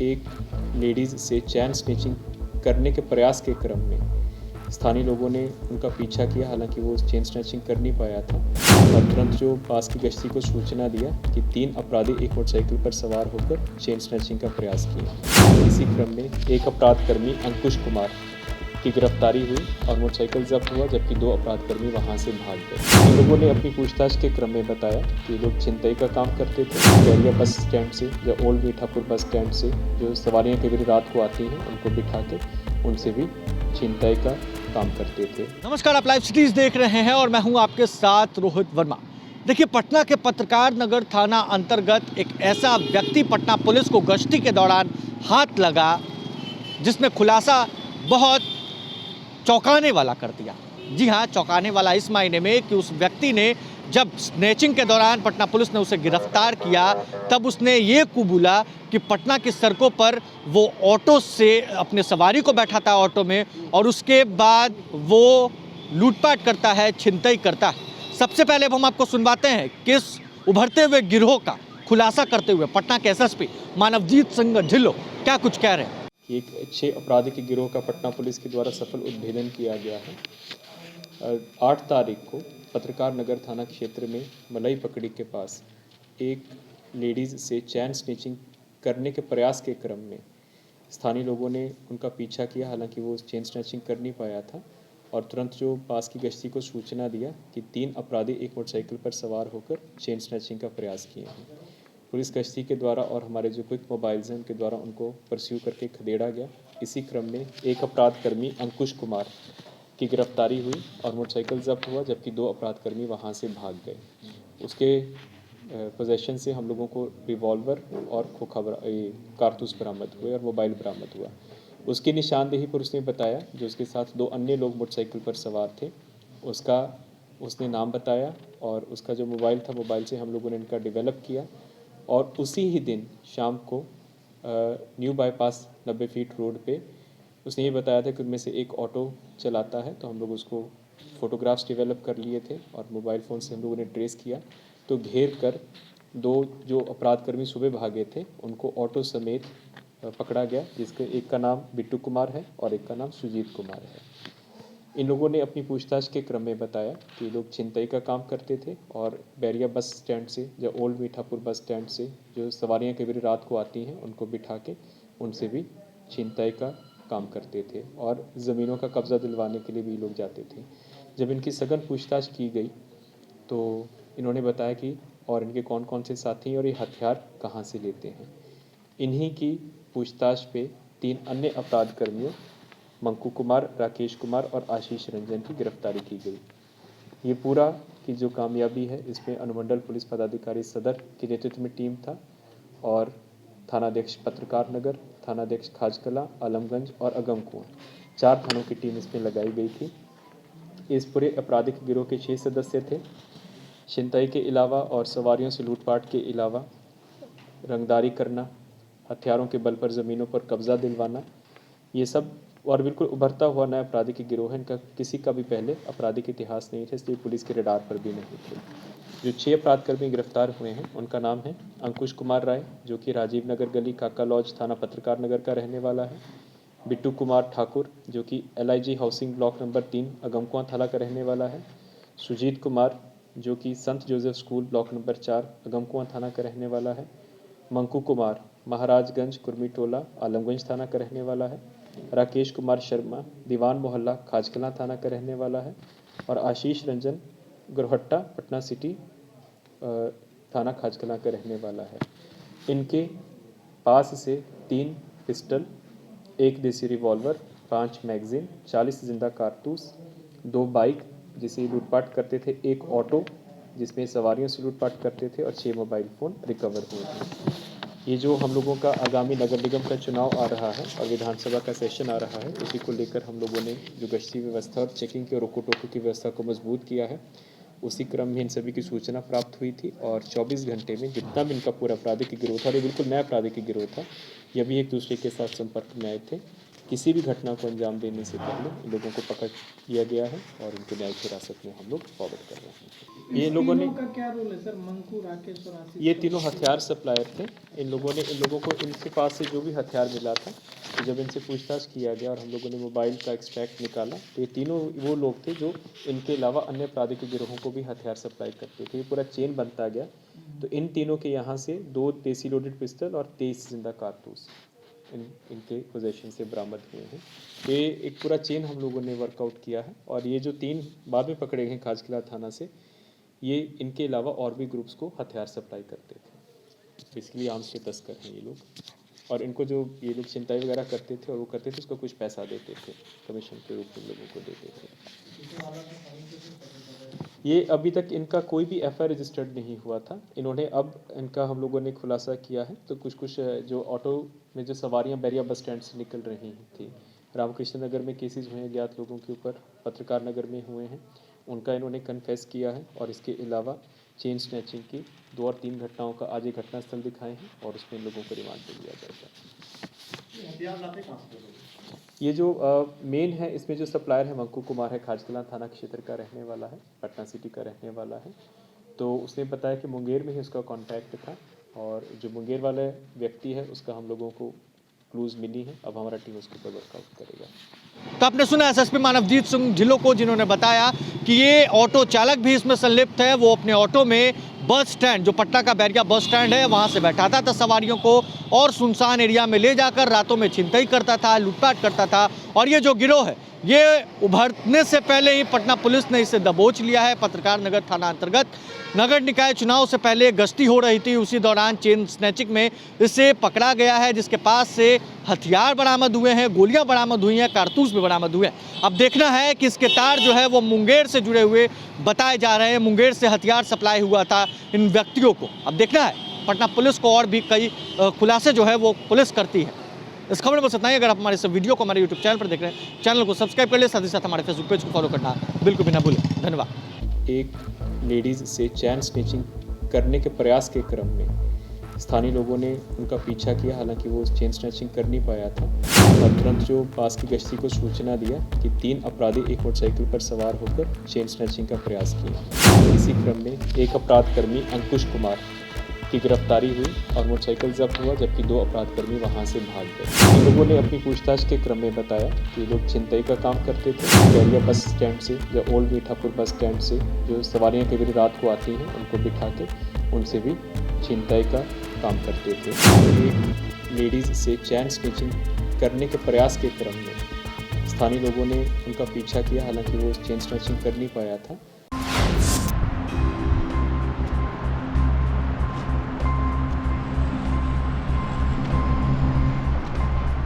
एक लेडीज़ से chain snatching करने के प्रयास के क्रम में स्थानीय लोगों ने उनका पीछा किया। हालांकि वो चेन स्नैचिंग कर नहीं पाया था और तुरंत जो पास की गश्ती को सूचना दिया कि 3 अपराधी एक मोटरसाइकिल पर सवार होकर चेन स्नैचिंग का प्रयास किए। इसी क्रम में एक अपराधकर्मी अंकुश कुमार की गिरफ्तारी हुई और मोटरसाइकिल जब्त हुआ, जबकि 2 अपराधकर्मी वहां से भाग गए। इन लोगों ने अपनी पूछताछ के क्रम में बताया कि ये लोग छिनतई का काम करते थे। बैरिया बस स्टैंड से या ओल्ड मीठापुर बस स्टैंड से जो सवारियां कई बार रात को आती हैं उनको बिठा के उनसे भी छिनतई का काम करते थे। नमस्कार, आप लाइव सिटीज देख रहे हैं और मैं हूं आपके साथ रोहित वर्मा। देखिए, पटना के पत्रकार नगर थाना अंतर्गत एक ऐसा व्यक्ति पटना पुलिस को गश्ती के दौरान हाथ लगा जिसने खुलासा बहुत चौंकाने वाला कर दिया। जी हाँ, चौंकाने वाला इस मायने में कि उस व्यक्ति ने जब स्नैचिंग के दौरान पटना पुलिस ने उसे गिरफ्तार किया तब उसने ये कबूला कि पटना की सड़कों पर वो ऑटो से अपने सवारी को बैठा था ऑटो में और उसके बाद वो लूटपाट करता है, छिनतई करता है। सबसे पहले हम आपको सुनवाते हैं किस उभरते हुए गिरोह का खुलासा करते हुए पटना के एसएसपी मानवजीत सिंह ढिल्लों क्या कुछ कह रहे हैं। एक 6 अपराधी के गिरोह का पटना पुलिस के द्वारा सफल उद्भेदन किया गया है। 8 तारीख को पत्रकार नगर थाना क्षेत्र में मलई पकड़ी के पास एक लेडीज़ से चैन स्नैचिंग करने के प्रयास के क्रम में स्थानीय लोगों ने उनका पीछा किया। हालांकि वो चेन स्नैचिंग कर नहीं पाया था और तुरंत जो पास की गश्ती को सूचना दिया कि 3 अपराधी एक मोटरसाइकिल पर सवार होकर चेन स्नैचिंग का प्रयास किए हैं। पुलिस गश्ती के द्वारा और हमारे जो क्विक मोबाइल्स हैं उनके द्वारा उनको परस्यू करके खदेड़ा गया। इसी क्रम में एक अपराधकर्मी अंकुश कुमार की गिरफ्तारी हुई और मोटरसाइकिल जब्त हुआ, जबकि 2 अपराधकर्मी वहां से भाग गए। उसके पोजेशन से हम लोगों को रिवॉल्वर और खोखा कारतूस बरामद हुए और मोबाइल बरामद हुआ। उसकी निशानदेही पर उसने बताया जो उसके साथ 2 अन्य लोग मोटरसाइकिल पर सवार थे उसका उसने नाम बताया और उसका जो मोबाइल था, मोबाइल से हम लोगों ने इनका डेवलप किया और उसी ही दिन शाम को न्यू बाईपास 90 फीट रोड पे उसने ये बताया था कि उनमें से एक ऑटो चलाता है। तो हम लोग उसको फ़ोटोग्राफ्स डेवलप कर लिए थे और मोबाइल फ़ोन से हम लोगों ने ट्रेस किया। तो घेर कर 2 जो अपराधकर्मी सुबह भागे थे उनको ऑटो समेत पकड़ा गया, जिसके एक का नाम बिट्टू कुमार है और एक का नाम सुजीत कुमार है। इन लोगों ने अपनी पूछताछ के क्रम में बताया कि ये लोग छिनतई का काम करते थे और बैरिया बस स्टैंड से या ओल्ड मीठापुर बस स्टैंड से जो सवारियां कई बार रात को आती हैं उनको बिठा के उनसे भी छिनतई का काम करते थे और ज़मीनों का कब्ज़ा दिलवाने के लिए भी लोग जाते थे। जब इनकी सघन पूछताछ की गई तो इन्होंने बताया कि और इनके कौन कौन से साथी और ये हथियार कहाँ से लेते हैं। इन्हीं की पूछताछ पे 3 अन्य अपराधकर्मियों मंकू कुमार, राकेश कुमार और आशीष रंजन की गिरफ्तारी की गई। ये पूरा की जो कामयाबी है इसमें अनुमंडल पुलिस पदाधिकारी सदर के नेतृत्व में टीम था और थानाध्यक्ष पत्रकार नगर, थानाध्यक्ष खाजकला, आलमगंज और अगमकुआं 4 थानों की टीम इसमें लगाई गई थी। इस पूरे आपराधिक गिरोह के 6 सदस्य थे। छिनतई के अलावा और सवारियों से लूटपाट के अलावा रंगदारी करना, हथियारों के बल पर ज़मीनों पर कब्जा दिलवाना, ये सब और बिल्कुल उभरता हुआ नया आपराधिक गिरोह है। इनका किसी का भी पहले आपराधिक इतिहास नहीं था, इसलिए पुलिस के रडार पर भी नहीं थे। जो 6 अपराधकर्मी गिरफ्तार हुए हैं उनका नाम है अंकुश कुमार राय, जो कि राजीव नगर गली काका लॉज थाना पत्रकार नगर का रहने वाला है। बिट्टू कुमार ठाकुर, जो कि LIG housing block number 3 Agamkuan थाना का रहने वाला है। सुजीत कुमार, जो कि संत Joseph school block number 4 Agamkuan थाना का रहने वाला है। मंकू कुमार, महाराजगंज कुर्मी टोला आलमगंज थाना का रहने वाला है। राकेश कुमार शर्मा, दीवान मोहल्ला खाजकला थाना का रहने वाला है और आशीष रंजन गुरहट्टा पटना सिटी थाना खाजकला का रहने वाला है। इनके पास से 3 पिस्टल, 1 देसी रिवॉल्वर, 5 मैगजीन, 40 जिंदा कारतूस, 2 बाइक जिसे लूटपाट करते थे, 1 ऑटो जिसमें सवारियों से लूटपाट करते थे और 6 मोबाइल फ़ोन रिकवर हुए थे। ये जो हम लोगों का आगामी नगर निगम का चुनाव आ रहा है और विधानसभा का सेशन आ रहा है, उसी को लेकर हम लोगों ने जो गश्ती व्यवस्था और चेकिंग के रोको टोको की व्यवस्था को मजबूत किया है। उसी क्रम में इन सभी की सूचना प्राप्त हुई थी और 24 घंटे में जितना भी इनका पूरा आपराधिक गिरोह था और ये बिल्कुल नया आपराधिक गिरोह था, ये भी एक दूसरे के साथ संपर्क में आए थे किसी भी घटना को अंजाम देने से पहले इन लोगों को पकड़ लिया गया है और इनको न्यायिक हिरासत में हम लोग फॉरवर्ड कर रहे हैं। ये लोगों ने का क्या रोल है सर? मंकू, राकेश और आशीष? ये तीनों हथियार सप्लायर थे। इन लोगों को इनके पास से जो भी हथियार मिला था, तो जब इनसे पूछताछ किया गया और हम लोगों ने मोबाइल का एक्सट्रैक्ट निकाला, तो ये तीनों वो लोग थे जो इनके अलावा अन्य आपराधिक गिरोहों को भी हथियार सप्लाई करते थे। ये पूरा चेन बनता गया। तो इन तीनों के यहाँ से 2 देसी लोडेड पिस्टल और 23 जिंदा कारतूस इनके पोजेशन से बरामद हुए हैं। ये एक पूरा चेन हम लोगों ने वर्कआउट किया है और ये जो 3 बाद में पकड़े गए खाजकिला थाना से, ये इनके अलावा और भी ग्रुप्स को हथियार सप्लाई करते थे। बेसिकली आर्म्स के तस्कर हैं ये लोग, और इनको जो ये लोग छिनताई वगैरह करते थे और वो करते थे, उसको कुछ पैसा देते थे, कमीशन के रूप में लोगों को देते थे। ये अभी तक इनका कोई भी एफआईआर रजिस्टर्ड नहीं हुआ था। इन्होंने अब इनका हम लोगों ने खुलासा किया है। तो कुछ जो ऑटो में जो सवारियां बैरिया बस स्टैंड से निकल रही थी, रामकृष्ण नगर में केसेस हुए हैं ज्ञात लोगों के ऊपर, पत्रकार नगर में हुए हैं, उनका इन्होंने कन्फेस किया है। और इसके अलावा चेन स्नैचिंग की 2 और 3 घटनाओं का आज एक घटनास्थल दिखाए हैं और उसमें इन लोगों को रिमांड पे लिया जाएगा। ये जो मेन है, इसमें जो सप्लायर है मंकू कुमार है, खाजकिला थाना क्षेत्र का रहने वाला है, पटना सिटी का रहने वाला है। तो उसने बताया कि मुंगेर में ही उसका कॉन्टैक्ट था और जो मुंगेर वाला व्यक्ति है उसका हम लोगों को क्लूज मिली है। अब हमारा टीम उसके ऊपर वर्कआउट करेगा। तो आपने सुना एसएसपी मानवजीत सिंह ढिल्लों को, जिन्होंने बताया कि ये ऑटो चालक भी इसमें संलिप्त है। वो अपने ऑटो में बस स्टैंड, जो पटना का बैरिया बस स्टैंड है, वहां से बैठाता था सवारियों को और सुनसान एरिया में ले जाकर रातों में छिनतई करता था, लूटपाट करता था। और ये जो गिरोह है, ये उभरने से पहले ही पटना पुलिस ने इसे दबोच लिया है। पत्रकार नगर थाना अंतर्गत नगर निकाय चुनाव से पहले गश्ती हो रही थी, उसी दौरान चेन स्नैचिंग में इसे पकड़ा गया है, जिसके पास से हथियार बरामद हुए हैं, गोलियां बरामद हुई हैं, कारतूस भी बरामद हुए हैं। अब देखना है कि इसके तार जो है वो मुंगेर से जुड़े हुए बताए जा रहे हैं। मुंगेर से हथियार सप्लाई हुआ था इन व्यक्तियों को। अब देखना है, पटना पुलिस को और भी कई खुलासे जो है वो पुलिस करती है। इस खबर में बस इतना ही। अगर आप हमारे इस वीडियो को हमारे यूट्यूब चैनल पर देख रहे हैं, चैनल को सब्सक्राइब कर ले, साथ ही साथ हमारे फेसबुक पेज को फॉलो करना बिल्कुल भी ना भूलें। धन्यवाद। एक लेडीज़ से चैन स्नैचिंग करने के प्रयास के क्रम में स्थानीय लोगों ने उनका पीछा किया, हालांकि वो चेन स्नैचिंग कर नहीं पाया था। और तुरंत जो पास की गश्ती को सूचना दिया कि 3 अपराधी एक मोटरसाइकिल पर सवार होकर चेन स्नैचिंग का प्रयास किया। इसी क्रम में एक अपराधकर्मी अंकुश कुमार की गिरफ्तारी हुई और मोटरसाइकिल जब्त हुआ, जबकि 2 अपराधकर्मी वहां से भाग गए। इन लोगों ने अपनी पूछताछ के क्रम में बताया कि लोग छिनतई का काम करते थे। बैरिया बस स्टैंड से या ओल्ड मीठापुर बस स्टैंड से जो सवारियां कई बार रात को आती हैं, उनको बिठा के उनसे भी छिनतई का काम करते थे। एक लेडीज़ से चैन स्नैचिंग करने के प्रयास के क्रम में स्थानीय लोगों ने उनका पीछा किया, हालांकि वो चेन स्नैचिंग कर नहीं पाया था।